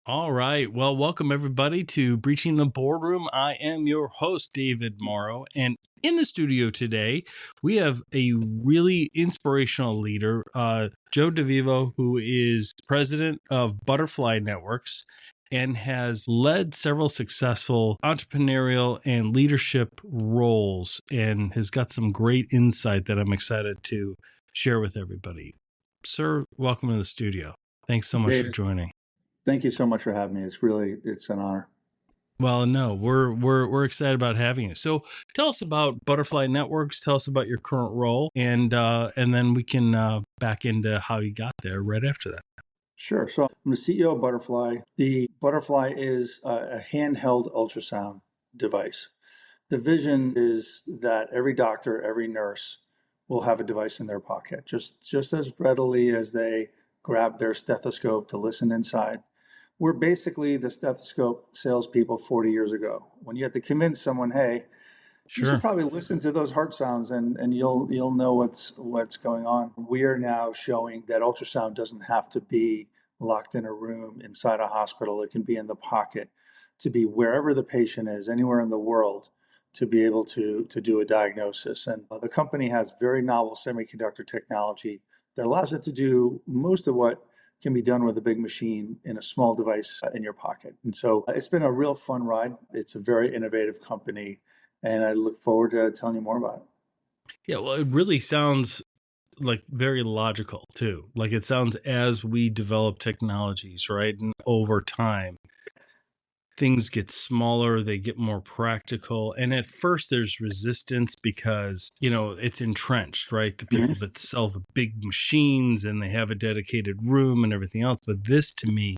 All right. Well, welcome everybody to Breaching the Boardroom. I am your host, David Mauro. And in the studio today, we have a really inspirational leader, Joe DeVivo, who is president of Butterfly Networks and has led several successful entrepreneurial and leadership roles and has got some great insight that I'm excited to share with everybody. Sir, welcome to the studio. Thanks so much for David, joining. thank you so much for having me. It's an honor. Well, no, we're excited about having you. So, tell us about Butterfly Networks. Tell us about your current role, and then we can back into how you got there right after that. Sure. So I'm the CEO of Butterfly. The Butterfly is a handheld ultrasound device. The vision is that every doctor, every nurse will have a device in their pocket, just as readily as they grab their stethoscope to listen inside. We're basically the stethoscope salespeople 40 years ago. When you had to convince someone, hey, you should Sure. probably listen to those heart sounds and you'll know what's going on. We are now showing that ultrasound doesn't have to be locked in a room inside a hospital. It can be in the pocket, to be wherever the patient is, anywhere in the world, to be able to do a diagnosis. And the company has very novel semiconductor technology that allows it to do most of what can be done with a big machine in a small device in your pocket. And so it's been a real fun ride. It's a very innovative company, and I look forward to telling you more about it. Yeah. Well, it really sounds like very logical too. Like it sounds as we develop technologies, right, and over time, things get smaller, they get more practical. And at first there's resistance because, it's entrenched, right? The people Mhm. that sell the big machines and they have a dedicated room and everything else. But this to me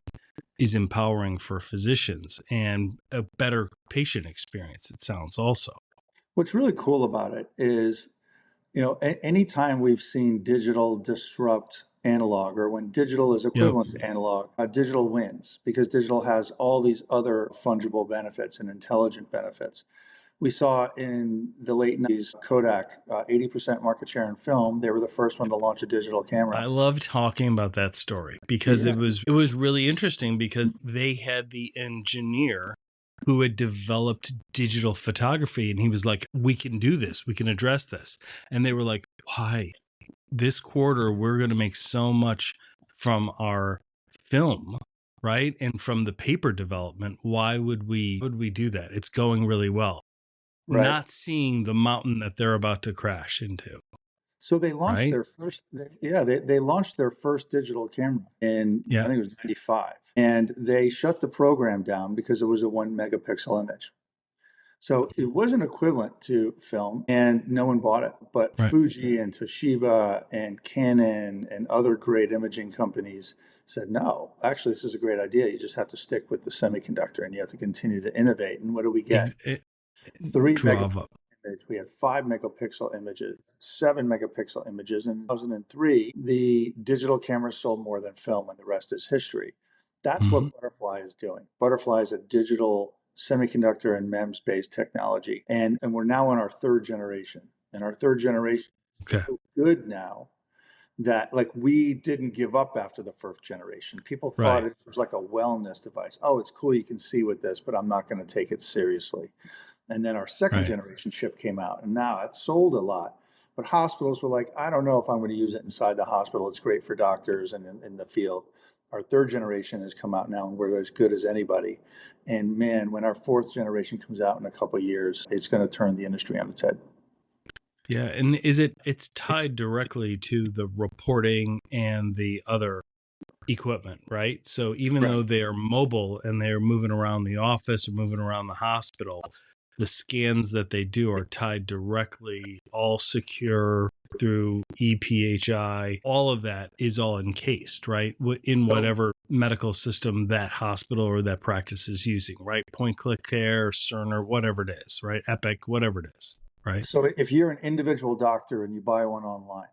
is empowering for physicians and a better patient experience, it sounds also. What's really cool about it is, anytime we've seen digital disrupt analog, or when digital is Yep. equivalent to analog, digital wins because digital has all these other fungible benefits and intelligent benefits. We saw in the late 90s, Kodak, 80% market share in film. They were the first one to launch a digital camera. I love talking about that story because Yeah. it was really interesting because they had the engineer who had developed digital photography and he was like, we can do this, we can address this. And they were like, why? This quarter we're going to make so much from our film, right? And from the paper development. Why would we do that? It's going really well. Right. Not seeing the mountain that they're about to crash into, So they launched right? their they launched their first digital camera in, I Yeah. think it was 95. And they shut the program down because it was a 1 megapixel image. So it wasn't equivalent to film and no one bought it. But Right. Fuji and Toshiba and Canon and other great imaging companies said, no, actually, this is a great idea. You just have to stick with the semiconductor and you have to continue to innovate. And what do we get? It 3 megapixel drama. image. We had 5 megapixel images, 7 megapixel images. In 2003, the digital camera sold more than film, and the rest is history. That's Hmm. what Butterfly is doing. Butterfly is a digital semiconductor and MEMS based technology. And we're now on our third generation. And our third generation is Okay. so good now that, like, we didn't give up after the first generation. People thought Right. it was like a wellness device. Oh, it's cool, you can see with this, but I'm not going to take it seriously. And then our second Right. generation chip came out, and now it sold a lot. But hospitals were like, I don't know if I'm going to use it inside the hospital. It's great for doctors and in the field. Our third generation has come out now, and we're as good as anybody. And man, when our fourth generation comes out in a couple of years, it's going to turn the industry on its head. Yeah. And it's tied directly to the reporting and the other equipment, right? So even Right. though they are mobile and they're moving around the office or moving around the hospital, the scans that they do are tied directly, all secure through EPHI. All of that is all encased, right? In whatever medical system that hospital or that practice is using, right? Point click care, Cerner, whatever it is, right? Epic, whatever it is, right? So if you're an individual doctor and you buy one online,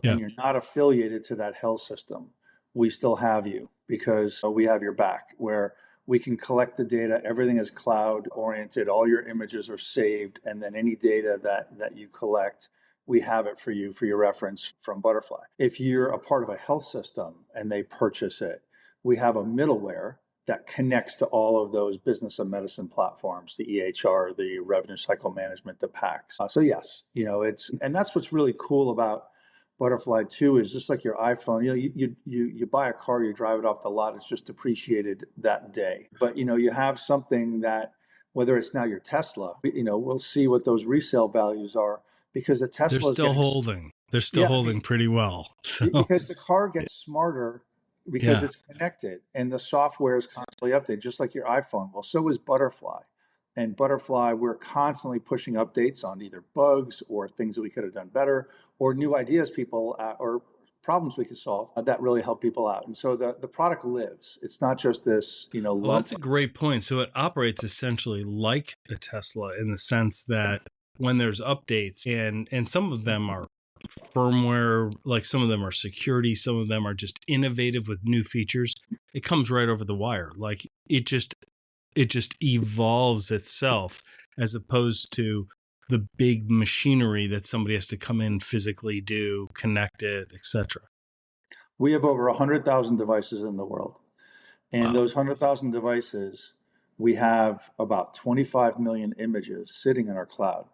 Yeah. and you're not affiliated to that health system, we still have you because we have your back, where we can collect the data. Everything is cloud oriented. All your images are saved. And then any data that you collect, we have it for you for your reference from Butterfly. If you're a part of a health system and they purchase it, we have a middleware that connects to all of those business and medicine platforms, the EHR, the revenue cycle management, the PACS. So yes, and that's what's really cool about Butterfly too, is just like your iPhone, you buy a car, you drive it off the lot, it's just depreciated that day. But, you have something that, whether it's now your Tesla, we'll see what those resale values are, because the They're Tesla is still getting, holding. They're still yeah, holding pretty well. So because the car gets smarter because yeah, it's connected and the software is constantly updated, just like your iPhone. Well, so is Butterfly. And Butterfly, we're constantly pushing updates on either bugs or things that we could have done better, or new ideas or problems we could solve that really help people out. And so the product lives. It's not just this, well, lump. that's a great point. So it operates essentially like a Tesla in the sense that when there's updates, and some of them are firmware, like some of them are security, some of them are just innovative with new features, it comes right over the wire. Like it just evolves itself, as opposed to the big machinery that somebody has to come in, physically do, connect it, etc. We have over 100,000 devices in the world. And Wow. those 100,000 devices, we have about 25 million images sitting in our cloud.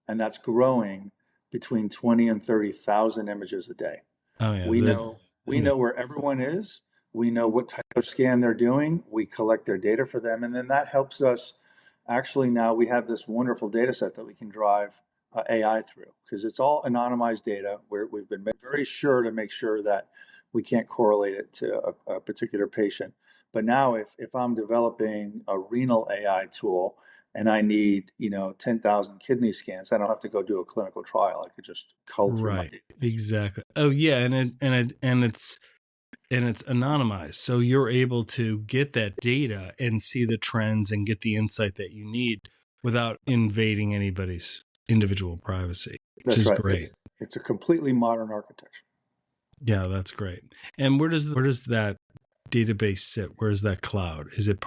And that's growing between 20 and 30,000 images a day. Oh yeah. We know where everyone is. We know what type of scan they're doing. We collect their data for them. And then that helps us. Actually, now we have this wonderful data set that we can drive AI through, because it's all anonymized data where we've been very sure to make sure that we can't correlate it to a particular patient. But now if I'm developing a renal AI tool and I need, 10,000 kidney scans, I don't have to go do a clinical trial. I could just cull through my Right. Exactly. Oh yeah, and it's anonymized. So you're able to get that data and see the trends and get the insight that you need without invading anybody's individual privacy, which That's is right. great. It's a completely modern architecture. Yeah, that's great. And where does that database sit? Where is that cloud? Is it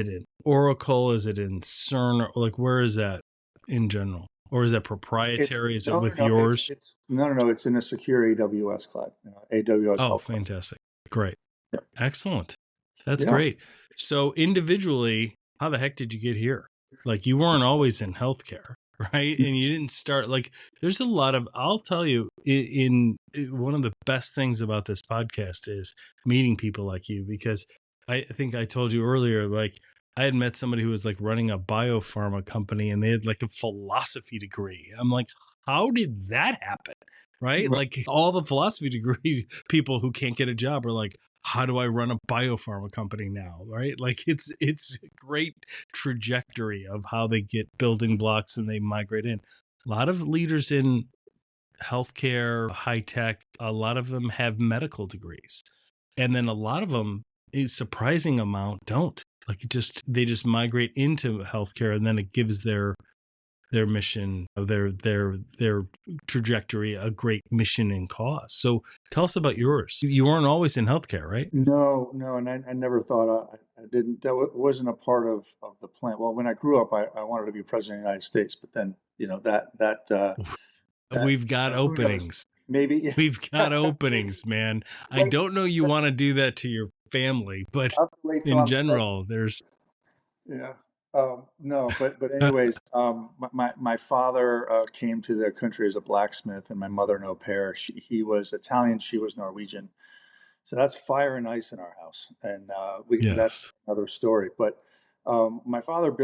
in Oracle? Is it in CERN? Or like where is that in general? Or is that It's proprietary? Is it no, no, with no. It's yours? it's no, no, no. It's in a secure AWS cloud, AWS Oh, Health Cloud. fantastic. Great. Yeah. Excellent. That's Yeah. great. So individually, how the heck did you get here? Like you weren't always in healthcare, right? And you didn't start like there's a lot of I'll tell you in one of the best things about this podcast is meeting people like you, because I think I told you earlier, like I had met somebody who was like running a biopharma company and they had like a philosophy degree. I'm like, how did that happen? Right? Right. Like all the philosophy degrees people who can't get a job are like, how do I run a biopharma company now? Right? Like it's a great trajectory of how they get building blocks and they migrate in. A lot of leaders in healthcare, high tech, a lot of them have medical degrees. And then a lot of them, a surprising amount, don't. Like they just migrate into healthcare, and then it gives their mission, their trajectory, a great mission and cause. So tell us about yours. You weren't always in healthcare, right? No, no, and I never thought I didn't. Wasn't a part of the plan. Well, when I grew up, I wanted to be president of the United States, but then that We've got who knows? openings. Maybe We've got openings, man. I wait. don't know you want to do that to your family, but I'll have to wait till in I'm 70. general, there's Yeah. No, but anyways, my father came to the country as a blacksmith, and my mother an au pair. He was Italian, she was Norwegian. So that's fire and ice in our house, and that's yes. another story. But my father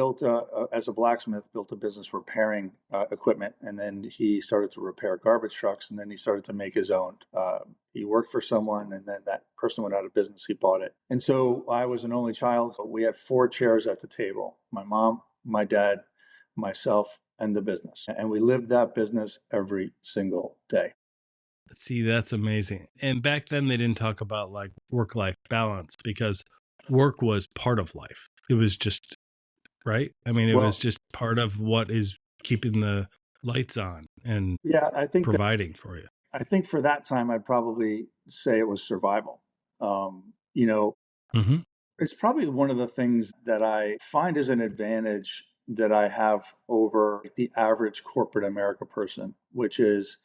as a blacksmith, built a business repairing equipment, and then he started to repair garbage trucks, and then he started to make his own. He worked for someone, and then that person went out of business. He bought it, and so I was an only child. So we had four chairs at the table: my mom, my dad, myself, and the business, and we lived that business every single day. See, that's amazing. And back then they didn't talk about like work-life balance because work was part of life. It was just, right? I mean, it was Well, just part of what is keeping the lights on and yeah, providing for you. I think for that time, I'd probably say it was survival. You know, Mm-hmm. it's probably one of the things that I find as an advantage that I have over the average corporate America person, which is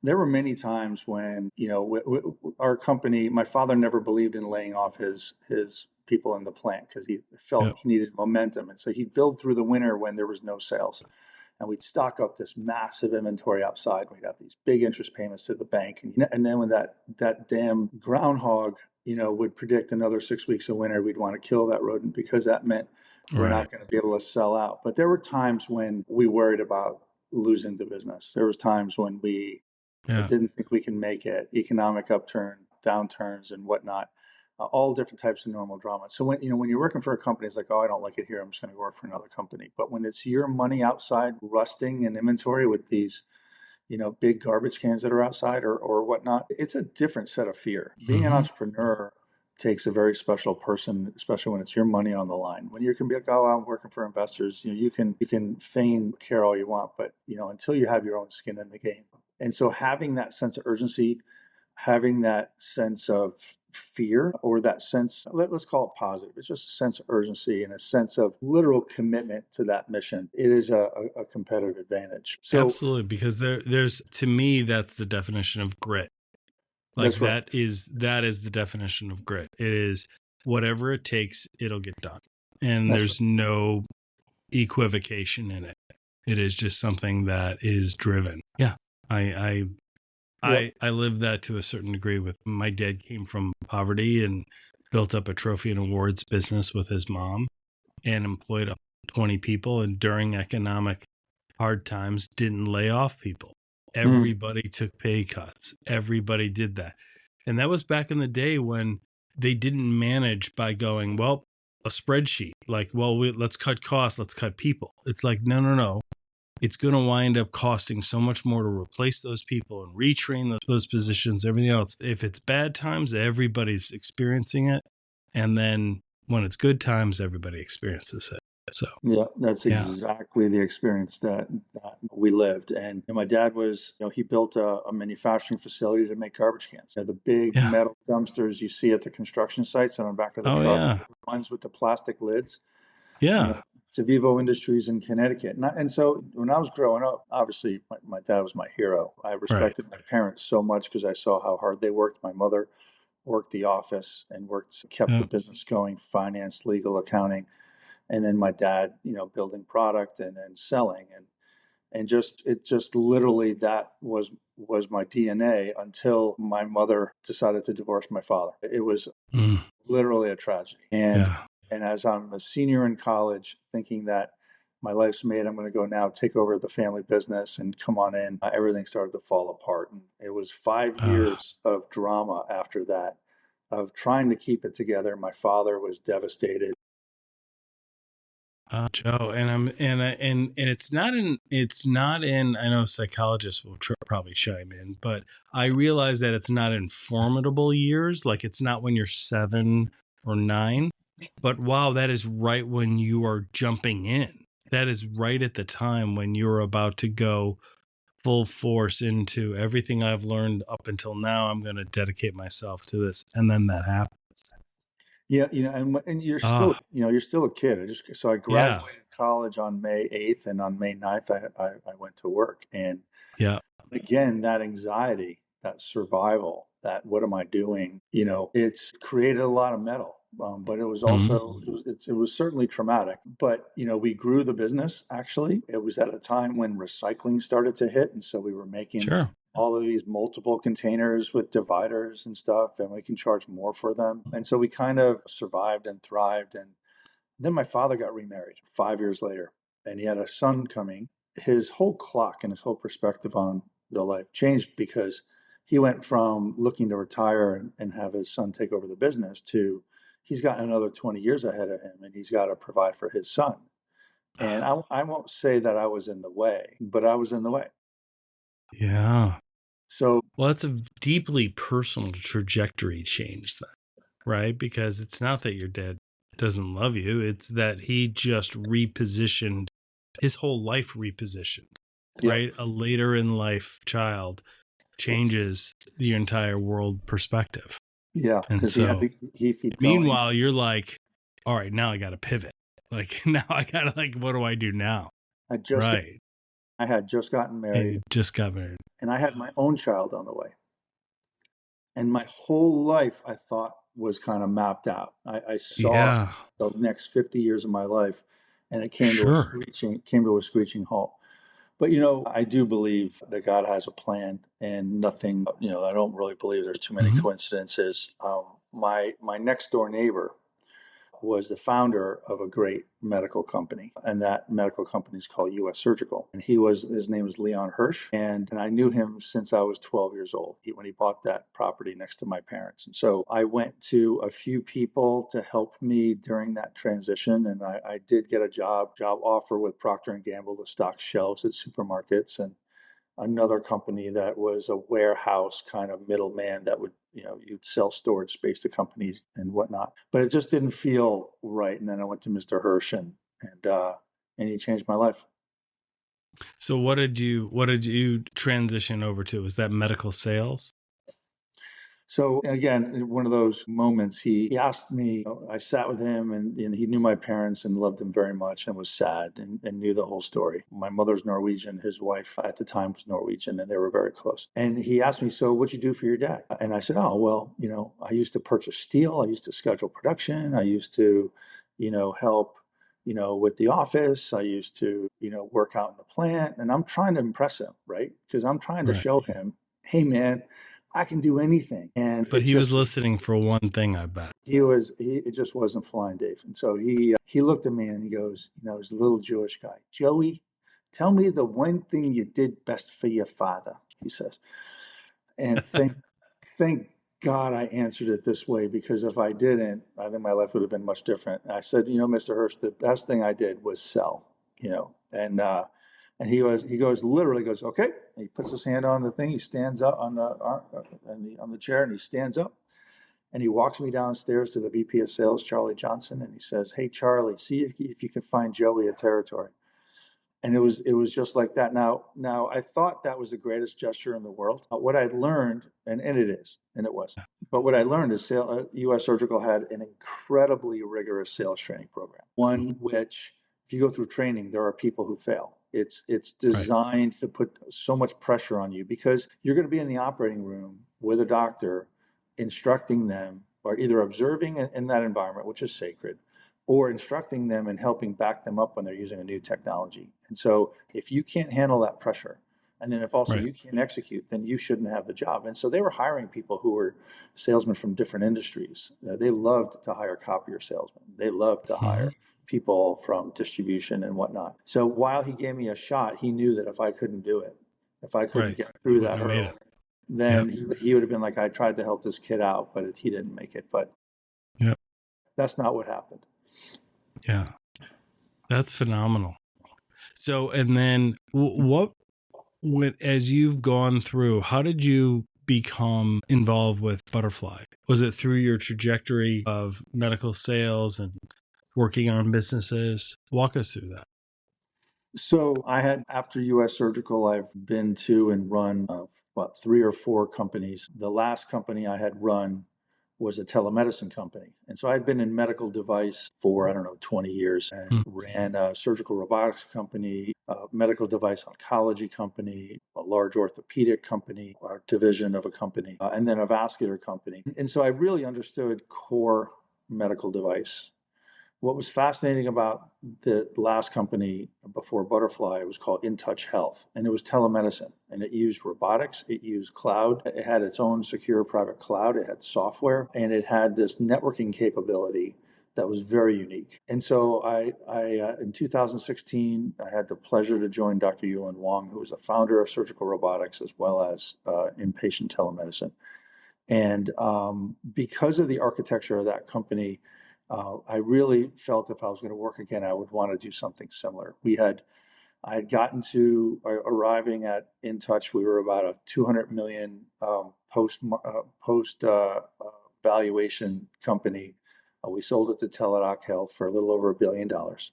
there were many times when, our company, my father never believed in laying off his people in the plant because he felt he needed momentum. And so he'd build through the winter when there was no sales. And we'd stock up this massive inventory outside. We'd have these big interest payments to the bank. And then when that damn groundhog, would predict another 6 weeks of winter, we'd want to kill that rodent because that meant we're not going to be able to sell out. But there were times when we worried about losing the business. There was times when we didn't think we can make it, economic upturn, downturns and whatnot, all different types of normal drama. So when you're working for a company, it's like, oh, I don't like it here, I'm just going to work for another company. But when it's your money outside rusting in inventory with these, big garbage cans that are outside or whatnot, it's a different set of fear. Being an entrepreneur takes a very special person, especially when it's your money on the line. When you can be like, oh, I'm working for investors, you can feign care all you want, but until you have your own skin in the game. And so having that sense of urgency, having that sense of fear, or that sense, let's call it positive, it's just a sense of urgency and a sense of literal commitment to that mission. It is a competitive advantage. So absolutely, because there's, to me, that's the definition of grit. Like that's right. that is the definition of grit. It is whatever it takes, it'll get done. And That's there's no equivocation in it. It is just something that is driven. Yeah. I lived that to a certain degree. With my dad came from poverty and built up a trophy and awards business with his mom and employed 20 people. And during economic hard times, didn't lay off people. Everybody took pay cuts. Everybody did that. And that was back in the day when they didn't manage by going, well, a spreadsheet, like, well, let's cut costs, let's cut people. It's like, no. It's going to wind up costing so much more to replace those people and retrain those positions, everything else. If it's bad times, everybody's experiencing it. And then when it's good times, everybody experiences it. So yeah, that's exactly the experience that we lived. And my dad was, he built a manufacturing facility to make garbage cans. The big metal dumpsters you see at the construction sites on the back of the trucks, the ones with the plastic lids. Yeah. DeVivo Industries in Connecticut. And so when I was growing up, obviously my dad was my hero. I respected my parents so much because I saw how hard they worked. My mother worked the office and kept the business going, finance, legal, accounting. And then my dad, building product and then selling. And just literally that was my DNA until my mother decided to divorce my father. It was literally a tragedy. And as I'm a senior in college, thinking that my life's made, I'm going to go now take over the family business and come on in, everything started to fall apart. And it was 5 years of drama after that, of trying to keep it together. My father was devastated. Joe, and it's not in. I know psychologists will probably chime in, but I realize that it's not in formidable years. Like it's not when you're 7 or 9, but wow, that is right when you are jumping in. That is right at the time when you're about to go full force into everything I've learned up until now. I'm going to dedicate myself to this, and then that happens. Yeah, and you're still, you're still a kid. I graduated college on May 8th, and on May 9th, I went to work. And again, that anxiety, that survival, that what am I doing? It's created a lot of metal. But it was also, it was certainly traumatic. But, we grew the business, actually. It was at a time when recycling started to hit. And so we were making all of these multiple containers with dividers and stuff, and we can charge more for them. And so we kind of survived and thrived. And then my father got remarried 5 years later, and he had a son coming. His whole clock and his whole perspective on the life changed because he went from looking to retire and have his son take over the business to he's got another 20 years ahead of him, and he's got to provide for his son. And I won't say that I was in the way, but I was in the way. Yeah. So, well, that's a deeply personal trajectory change then, right? Because it's not that your dad doesn't love you. It's that he just repositioned his whole life, right? A later in life child changes the entire world perspective. Yeah. And so meanwhile, you're like, all right, now I got to pivot. Like now I got to what do I do now? I had just gotten married. And I had my own child on the way. And my whole life, I thought was kind of mapped out. I saw Yeah. the next 50 years of my life, and it Sure. came to a screeching halt. But I do believe that God has a plan, and nothing. I don't really believe there's too many Hmm. coincidences. My next door neighbor was the founder of a great medical company, and that medical company is called U.S. Surgical. And his name is Leon Hirsch, and I knew him since I was 12 years old when he bought that property next to my parents. And so I went to a few people to help me during that transition, and I did get a job offer with Procter and Gamble to stock shelves at supermarkets, and another company that was a warehouse kind of middleman that would, you'd sell storage space to companies and whatnot. But it just didn't feel right. And then I went to Mr. Hirsch, and he changed my life. So what did you transition over to? Was that medical sales? So again, in one of those moments, he asked me, I sat with him, and he knew my parents and loved them very much and was sad, and knew the whole story. My mother's Norwegian. His wife at the time was Norwegian, and they were very close. And he asked me, so what'd you do for your dad? And I said, oh, well, I used to purchase steel. I used to schedule production. I used to, help, with the office. I used to, work out in the plant. And I'm trying to impress him, right? Because I'm trying to Right. show him, hey, man, I can do anything. And But he was listening for one thing, I bet. it just wasn't flying, Dave. And so he looked at me and he goes, he's a little Jewish guy. Joey, tell me the one thing you did best for your father, he says. And thank God I answered it this way, because if I didn't, I think my life would have been much different. I said, Mr. Hirsch, the best thing I did was sell, and literally goes, okay. And he puts his hand on the thing. He stands up on the chair, and he stands up, and he walks me downstairs to the VP of Sales, Charlie Johnson, and he says, "Hey, Charlie, see if you can find Joey a territory." And it was just like that. Now I thought that was the greatest gesture in the world. What I learned, and it is, and it was, but what I learned is U.S. Surgical had an incredibly rigorous sales training program. One which, if you go through training, there are people who fail. It's designed to put so much pressure on you, because you're going to be in the operating room with a doctor, instructing them, or either observing in that environment, which is sacred, or instructing them and helping back them up when they're using a new technology. And so if you can't handle that pressure, and then if also Right. you can't execute, then you shouldn't have the job. And so they were hiring people who were salesmen from different industries. They loved to hire copier salesmen. They loved to hire people from distribution and whatnot. So while he gave me a shot, he knew that if I couldn't do it, if I couldn't Right. get through Wouldn't that have made hurdle, it. then Yep. he would have been like, I tried to help this kid out, but he didn't make it. But Yep. that's not what happened. Yeah. That's phenomenal. So, and then as you've gone through, how did you become involved with Butterfly? Was it through your trajectory of medical sales and working on businesses? Walk us through that. So I had, after U.S. Surgical, I've been to and run about 3 or 4 companies. The last company I had run was a telemedicine company. And so I'd been in medical device for, I don't know, 20 years, and ran a surgical robotics company, a medical device oncology company, a large orthopedic company, or division of a company, and then a vascular company. And so I really understood core medical device. What was fascinating about the last company before Butterfly, it was called InTouch Health, and it was telemedicine, and it used robotics, it used cloud, it had its own secure private cloud, it had software, and it had this networking capability that was very unique. And so I in 2016, I had the pleasure to join Dr. Yulin Wong, who was a founder of surgical robotics as well as inpatient telemedicine. And because of the architecture of that company, I really felt if I was going to work again, I would want to do something similar. I had gotten to arriving at InTouch. We were about a 200 million post valuation company. We sold it to Teladoc Health for a little over $1 billion. And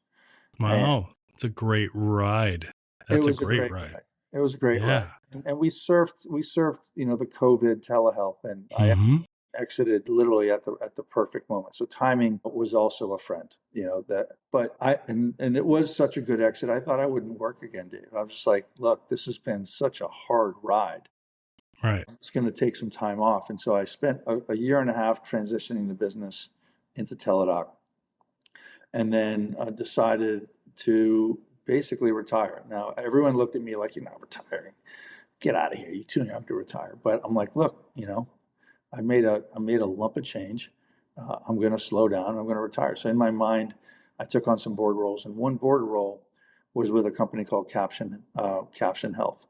Wow. It's a great ride. it That's a was a great great ride. ride. It was a great ride. Yeah. And we surfed, the COVID telehealth, and I Hmm. exited literally at the perfect moment. So timing was also a friend, and it was such a good exit. I thought I wouldn't work again, Dave. I was just like, look, this has been such a hard ride. Right. It's going to take some time off. And so I spent a year and a half transitioning the business into Teladoc, and then decided to basically retire. Now, everyone looked at me like, you're not retiring. Get out of here. You're too young to retire. But I'm like, look, I made a lump of change. I'm going to slow down. I'm going to retire. So in my mind, I took on some board roles, and one board role was with a company called Caption Health.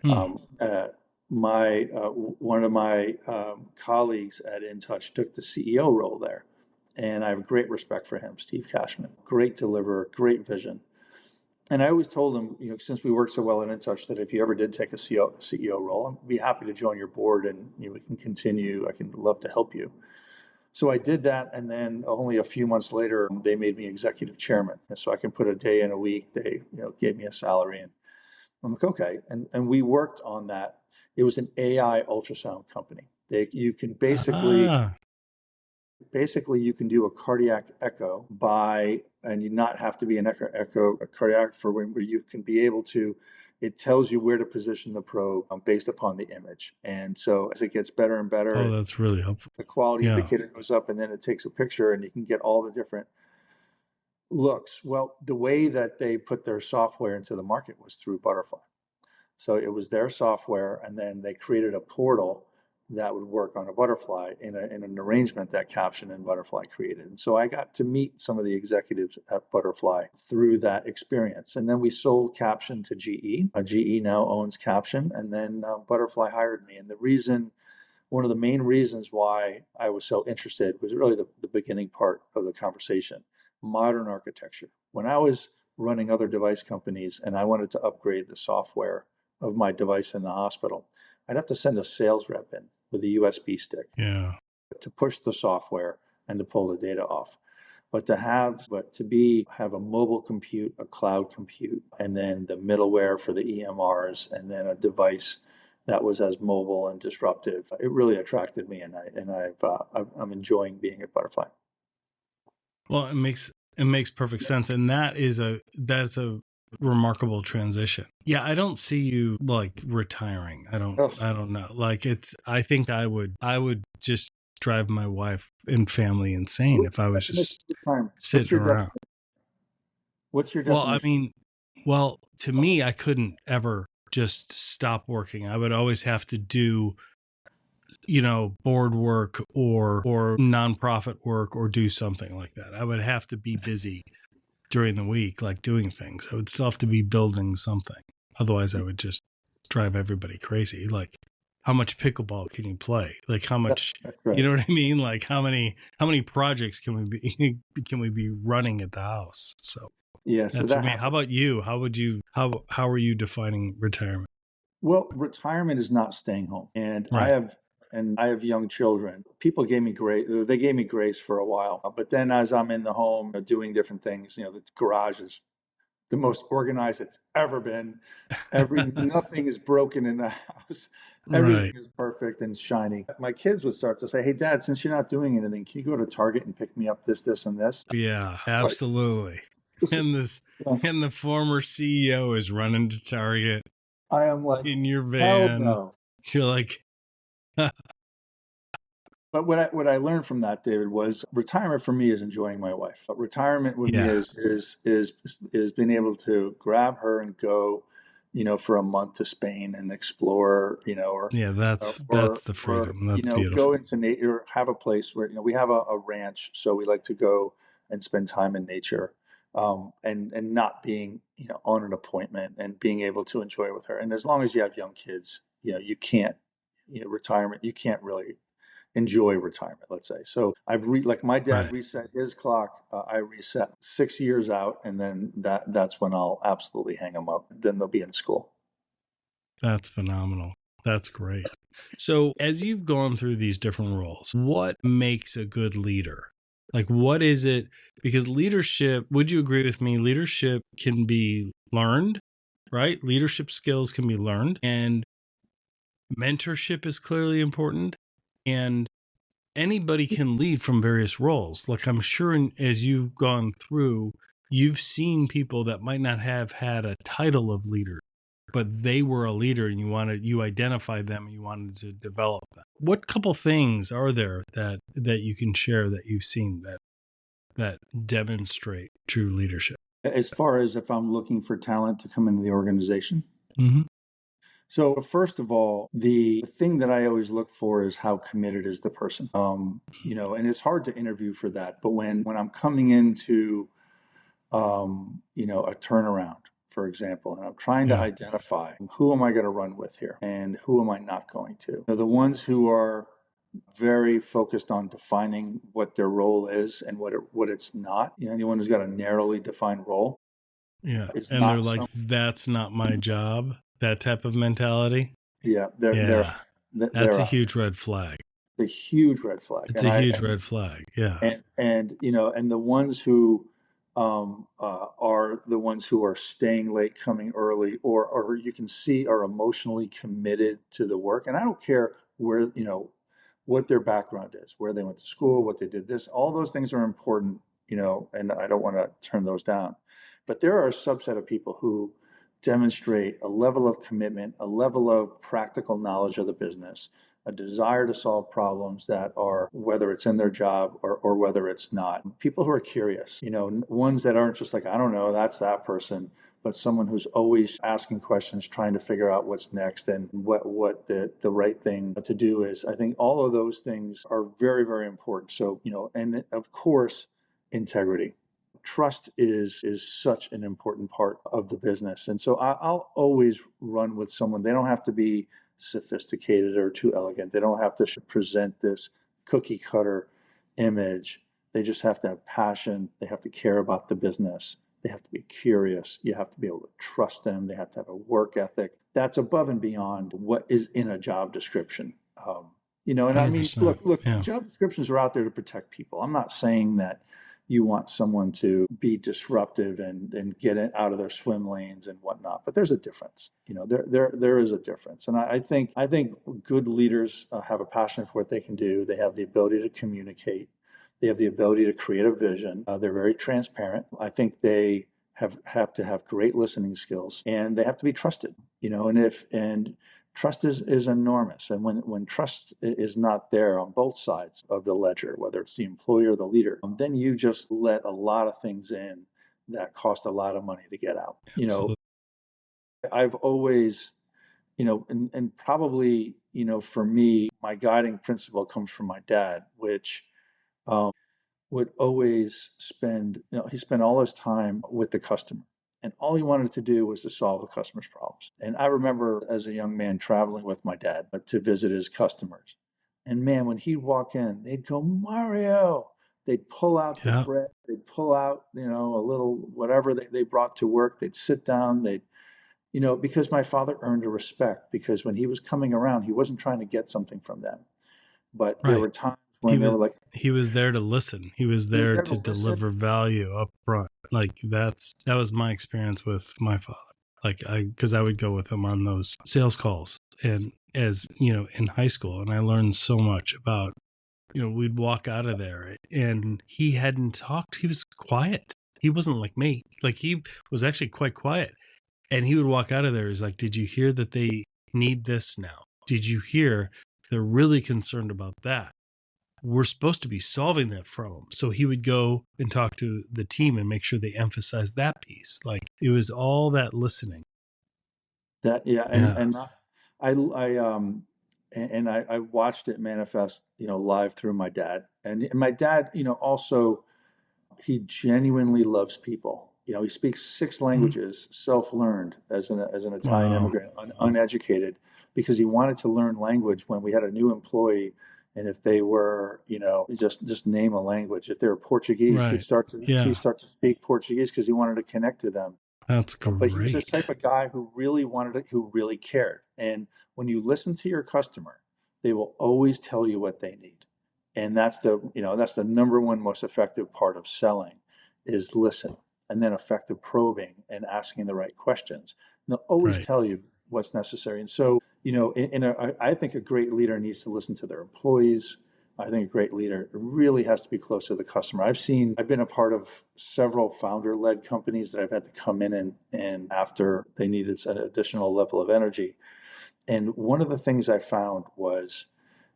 Hmm. One of my colleagues at InTouch took the CEO role there, and I have great respect for him, Steve Cashman. Great deliverer, great vision. And I always told him, since we worked so well at InTouch, that if you ever did take a CEO role, I'd be happy to join your board, and we can continue. I can love to help you. So I did that, and then only a few months later, they made me executive chairman, and so I can put a day in a week. They, gave me a salary, and I'm like, okay. And we worked on that. It was an AI ultrasound company. You can basically you can do a cardiac echo and you not have to be an echo a cardiographer, where you can be able to, it tells you where to position the probe based upon the image. And so as it gets better and better, Oh, that's really helpful. the quality Yeah. indicator goes up, and then it takes a picture, and you can get all the different looks. Well, the way that they put their software into the market was through Butterfly. So it was their software, and then they created a portal that would work on a Butterfly in an arrangement that Caption and Butterfly created. And so I got to meet some of the executives at Butterfly through that experience. And then we sold Caption to GE. GE now owns Caption, and then Butterfly hired me. And one of the main reasons why I was so interested was really the beginning part of the conversation: modern architecture. When I was running other device companies and I wanted to upgrade the software of my device in the hospital, I'd have to send a sales rep in with a USB stick to push the software and to pull the data off. But to have a mobile compute, a cloud compute, and then the middleware for the EMRs, and then a device that was as mobile and disruptive, it really attracted me, and I'm enjoying being at Butterfly. Well, it makes perfect sense, and that's a remarkable transition. Yeah, I don't see you like retiring. I don't know. Like I think I would just drive my wife and family insane if I was just sitting around. What's your Well, definition? to me, I couldn't ever just stop working. I would always have to do, board work or nonprofit work, or do something like that. I would have to be busy during the week, like doing things. I would still have to be building something. Otherwise, I would just drive everybody crazy. Like, how much pickleball can you play? Like, how much, That's right. you know what I mean? Like, how many projects can we be running at the house? So Yeah. So that's for that me. How about you? How are you defining retirement? Well, retirement is not staying home, and Right. I have young children. People gave me grace. They gave me grace for a while, but then as I'm in the home doing different things, the garage is the most organized it's ever been. Nothing is broken in the house. Everything Right. is perfect and shiny. My kids would start to say, "Hey, Dad, since you're not doing anything, can you go to Target and pick me up this, and this?" Yeah, It's like, absolutely. And the former CEO is running to Target I am like, in your hell van. no. You're like, But what I learned from that, David, was retirement for me is enjoying my wife. But retirement with me yeah, is being able to grab her and go, for a month to Spain and explore, yeah. That's the freedom. That's go beautiful. into nature, have a place where we have a ranch, so we like to go and spend time in nature, and not being on an appointment, and being able to enjoy with her. And as long as you have young kids, you can't, retirement, you can't really enjoy retirement, let's say. So like my dad Right. reset his clock. I reset 6 years out, and then that's when I'll absolutely hang them up. Then they'll be in school. That's phenomenal. That's great. So, as you've gone through these different roles, what makes a good leader? Like, what is it? Because leadership, would you agree with me? Leadership can be learned, right? Leadership skills can be learned, and mentorship is clearly important. And anybody can lead from various roles. Like, I'm sure as you've gone through, you've seen people that might not have had a title of leader, but they were a leader and you identified them and you wanted to develop them. What couple things are there that you can share that you've seen that demonstrate true leadership? As far as if I'm looking for talent to come into the organization. Mm-hmm. So first of all, the thing that I always look for is how committed is the person. And it's hard to interview for that. But when I'm coming into, a turnaround, for example, and I'm trying to identify who am I going to run with here and who am I not going to. The ones who are very focused on defining what their role is and what it's not. Anyone who's got a narrowly defined role. Yeah. It's And they're not like, that's not my job. That type of mentality. Yeah, Yeah. That's they're a huge red flag. a huge red flag. It's a huge red flag. Yeah. And the ones who are the ones who are staying late, coming early, or you can see are emotionally committed to the work. And I don't care where, what their background is, where they went to school, what they did this, all those things are important, and I don't want to turn those down. But there are a subset of people who demonstrate a level of commitment, a level of practical knowledge of the business, a desire to solve problems that are, whether it's in their job or whether it's not. People who are curious, ones that aren't just like, I don't know, that's that person, but someone who's always asking questions, trying to figure out what's next and what the right thing to do is. I think all of those things are very, very important. So, and of course, integrity. Trust is such an important part of the business. And so I'll always run with someone. They don't have to be sophisticated or too elegant. They don't have to present this cookie cutter image. They just have to have passion. They have to care about the business. They have to be curious. You have to be able to trust them. They have to have a work ethic that's above and beyond what is in a job description. And I mean, 100%. look, Yeah. job descriptions are out there to protect people. I'm not saying that you want someone to be disruptive and get it out of their swim lanes and whatnot. But there's a difference. There is a difference. And I think good leaders have a passion for what they can do. They have the ability to communicate. They have the ability to create a vision. They're very transparent. I think they have to have great listening skills, and they have to be trusted. And trust is enormous. And when trust is not there on both sides of the ledger, whether it's the employee or the leader, then you just let a lot of things in that cost a lot of money to get out. Absolutely. I've always, and probably, for me, my guiding principle comes from my dad, which would always spend, he spent all his time with the customer. And all he wanted to do was to solve the customer's problems. And I remember as a young man traveling with my dad to visit his customers. And man, when he'd walk in, they'd go, Mario. They'd pull out the bread. They'd pull out, a little whatever they brought to work. They'd sit down. Because my father earned a respect, because when he was coming around, he wasn't trying to get something from them. But there were times when they were like, he was there to listen. He was there to deliver value up front. Like that was my experience with my father. Like because I would go with him on those sales calls, and as in high school, and I learned so much about, we'd walk out of there and he hadn't talked. He was quiet. He wasn't like me. Like he was actually quite quiet, and he would walk out of there. He's like, "Did you hear that they need this now? Did you hear they're really concerned about that? We're supposed to be solving that from them." So he would go and talk to the team and make sure they emphasize that piece. Like it was all that listening. And I watched it manifest, live through my dad. And my dad, also, he genuinely loves people. He speaks 6 languages, self-learned as an Italian immigrant, uneducated, because he wanted to learn language when we had a new employee. And if they were, just name a language. If they were Portuguese, he'd start to speak Portuguese because he wanted to connect to them. That's great. But he's the type of guy who really who really cared. And when you listen to your customer, they will always tell you what they need. And that's the number one most effective part of selling is listen, and then effective probing and asking the right questions. And they'll always tell you what's necessary. And so, I think a great leader needs to listen to their employees, I think a great leader really has to be close to the customer. I've been a part of several founder-led companies that I've had to come in and after they needed an additional level of energy. And one of the things I found was,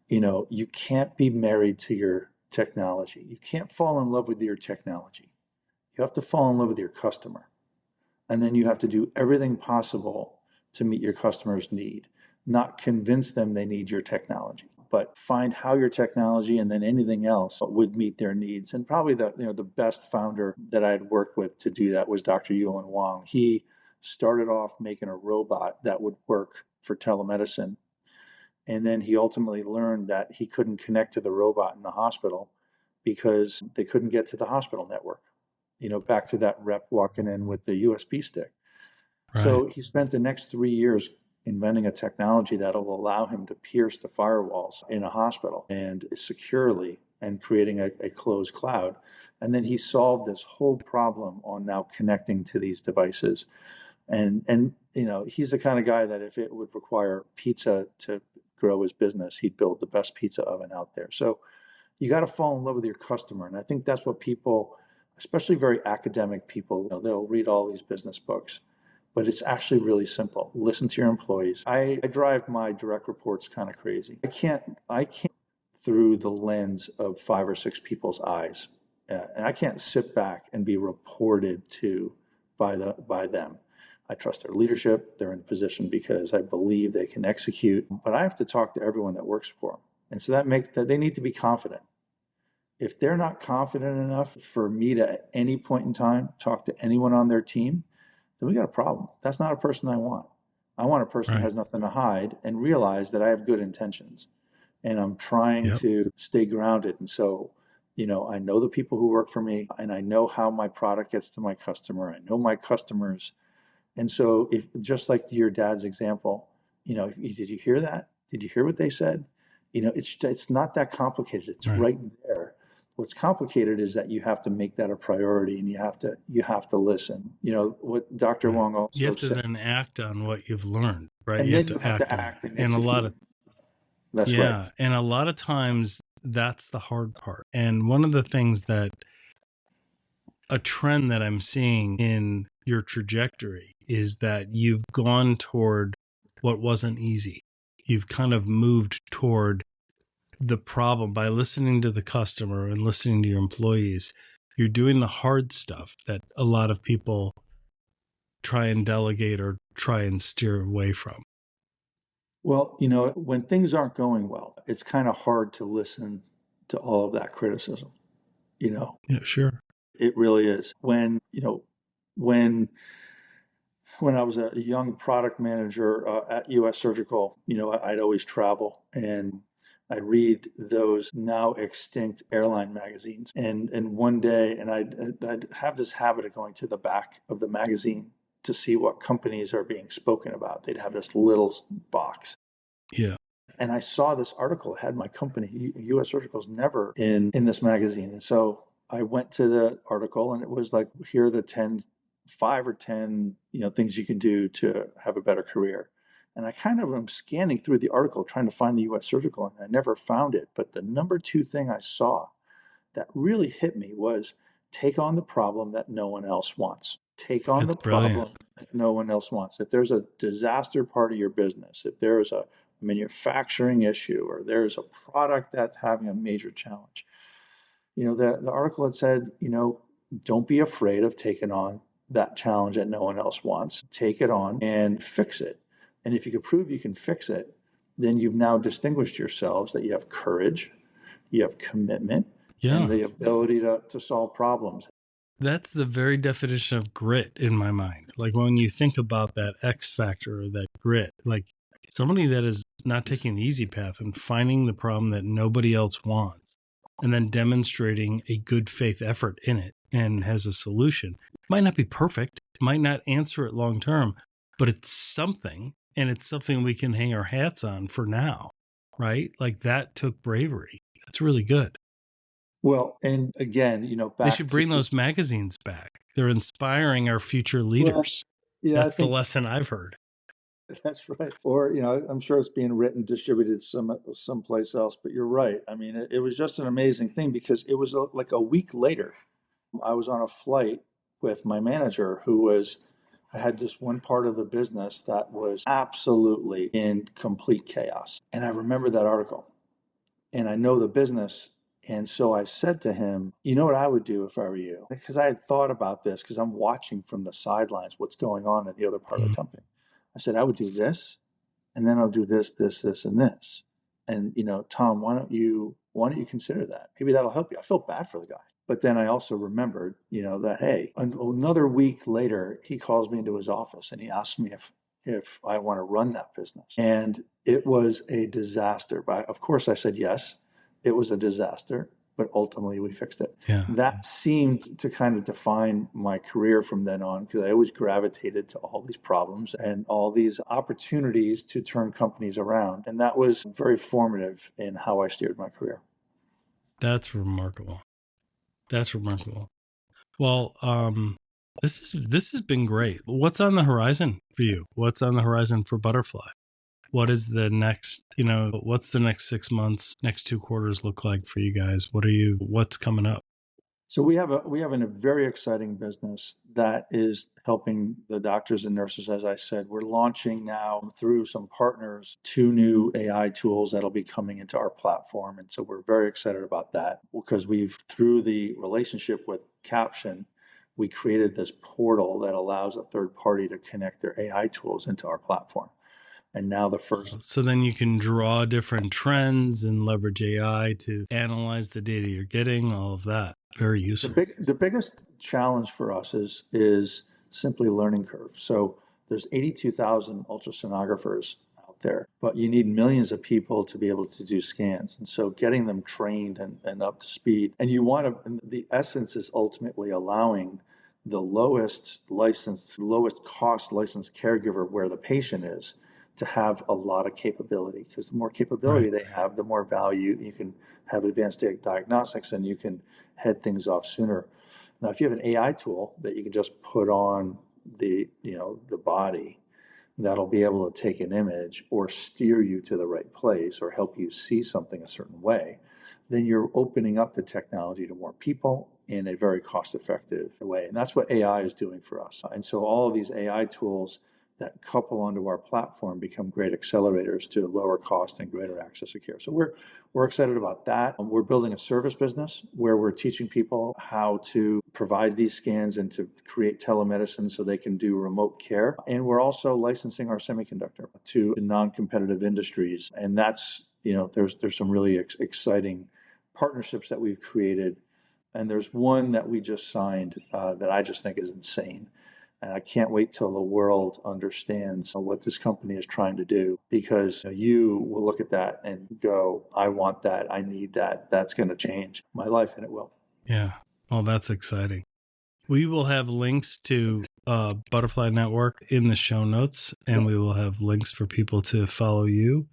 you can't be married to your technology. You can't fall in love with your technology. You have to fall in love with your customer. And then you have to do everything possible to meet your customer's need, not convince them they need your technology, but find how your technology and then anything else would meet their needs. And probably the best founder that I had worked with to do that was Dr. Yulin Wang. He started off making a robot that would work for telemedicine. And then he ultimately learned that he couldn't connect to the robot in the hospital because they couldn't get to the hospital network. Back to that rep walking in with the USB stick. Right. So he spent the next 3 years inventing a technology that'll allow him to pierce the firewalls in a hospital and securely, and creating a closed cloud. And then he solved this whole problem on now connecting to these devices. And he's the kind of guy that if it would require pizza to grow his business, he'd build the best pizza oven out there. So you got to fall in love with your customer. And I think that's what people, especially very academic people, they'll read all these business books, but it's actually really simple. Listen to your employees. I drive my direct reports kind of crazy. I can't through the lens of 5 or 6 people's eyes. And I can't sit back and be reported to by them. I trust their leadership. They're in position because I believe they can execute, but I have to talk to everyone that works for them. And so that makes that they need to be confident. If they're not confident enough for me to, at any point in time, talk to anyone on their team, then we got a problem. That's not a person I want. I want a person who has nothing to hide and realize that I have good intentions and I'm trying to stay grounded. And so, I know the people who work for me and I know how my product gets to my customer. I know my customers. And so if, just like your dad's example, did you hear that? Did you hear what they said? It's not that complicated. It's right there. What's complicated is that you have to make that a priority and you have to listen. What Dr. Wong also said. You have to then act on what you've learned, right? And you then have to act and a lot of that's right. And a lot of times that's the hard part. And one of the things that a trend that I'm seeing in your trajectory is that you've gone toward what wasn't easy. You've kind of moved toward the problem by listening to the customer and listening to your employees. You're doing the hard stuff that a lot of people try and delegate or try and steer away from. Well, when things aren't going well, it's kind of hard to listen to all of that criticism. Yeah, sure. It really is. When I was a young product manager at US Surgical, I'd always travel and I'd read those now extinct airline magazines. And one day, and I'd have this habit of going to the back of the magazine to see what companies are being spoken about. They'd have this little box. Yeah. And I saw this article, it had my company, US Surgical's never in this magazine. And so I went to the article and it was like, here are the 5 or 10, things you can do to have a better career. And I kind of am scanning through the article trying to find the US Surgical and I never found it. But the number 2 thing I saw that really hit me was take on the problem that no one else wants. Take on the problem that no one else wants. If there's a disaster part of your business, if there is a manufacturing issue or there's a product that's having a major challenge, the article had said, don't be afraid of taking on that challenge that no one else wants. Take it on and fix it. And if you can prove you can fix it, then you've now distinguished yourselves that you have courage, you have commitment, and the ability to solve problems. That's the very definition of grit in my mind. Like when you think about that X factor or that grit, like somebody that is not taking the easy path and finding the problem that nobody else wants and then demonstrating a good faith effort in it and has a solution. It might not be perfect, might not answer it long term, but it's something, and it's something we can hang our hats on for now, right? Like that took bravery. That's really good. Well, and again, they should bring those magazines back. They're inspiring our future leaders. Well, That's the lesson I've heard. That's right. Or, I'm sure it's being written, distributed someplace else, but you're right. I mean, it was just an amazing thing because it was like a week later. I was on a flight with my manager I had this one part of the business that was absolutely in complete chaos. And I remember that article and I know the business. And so I said to him, you know what I would do if I were you? Because I had thought about this because I'm watching from the sidelines what's going on in the other part of the company. I said, I would do this, and then I'll do this, this, this, and this. And Tom, why don't you consider that? Maybe that'll help you. I felt bad for the guy. But then I also remembered, that hey, another week later, he calls me into his office and he asks me if I want to run that business. And it was a disaster. But of course I said yes. It was a disaster, but ultimately we fixed it. Yeah. That seemed to kind of define my career from then on because I always gravitated to all these problems and all these opportunities to turn companies around. And that was very formative in how I steered my career. That's remarkable. That's remarkable. Well, this has been great. What's on the horizon for you? What's on the horizon for Butterfly? What is the next, what's the next 6 months, next 2 quarters look like for you guys? What's coming up? So we have a very exciting business that is helping the doctors and nurses. As I said, we're launching now through some partners 2 new AI tools that'll be coming into our platform, and so we're very excited about that because through the relationship with Caption, we created this portal that allows a third party to connect their AI tools into our platform. And now so then you can draw different trends and leverage AI to analyze the data you're getting, all of that. Very useful. The biggest challenge for us is simply learning curve. So there's 82,000 ultrasonographers out there, but you need millions of people to be able to do scans. And so getting them trained and up to speed, and the essence is ultimately allowing the lowest cost licensed caregiver where the patient is to have a lot of capability, because the more capability they have, the more value you can have advanced diagnostics and you can head things off sooner. Now, if you have an AI tool that you can just put on the body, that'll be able to take an image or steer you to the right place or help you see something a certain way, then you're opening up the technology to more people in a very cost-effective way. And that's what AI is doing for us. And so all of these AI tools that couple onto our platform become great accelerators to lower cost and greater access to care. So we're excited about that. We're building a service business where we're teaching people how to provide these scans and to create telemedicine so they can do remote care. And we're also licensing our semiconductor to non-competitive industries. And that's, there's some really exciting partnerships that we've created. And there's one that we just signed that I just think is insane. And I can't wait till the world understands what this company is trying to do, because you will look at that and go, I want that. I need that. That's going to change my life, and it will. Yeah. Well, that's exciting. We will have links to Butterfly Network in the show notes, and we will have links for people to follow you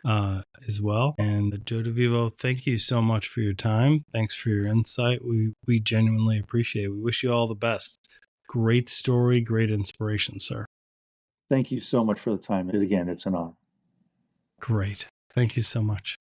as well. And Joe DeVivo, thank you so much for your time. Thanks for your insight. We genuinely appreciate it. We wish you all the best. Great story, great inspiration, sir. Thank you so much for the time. And again, it's an honor. Great. Thank you so much.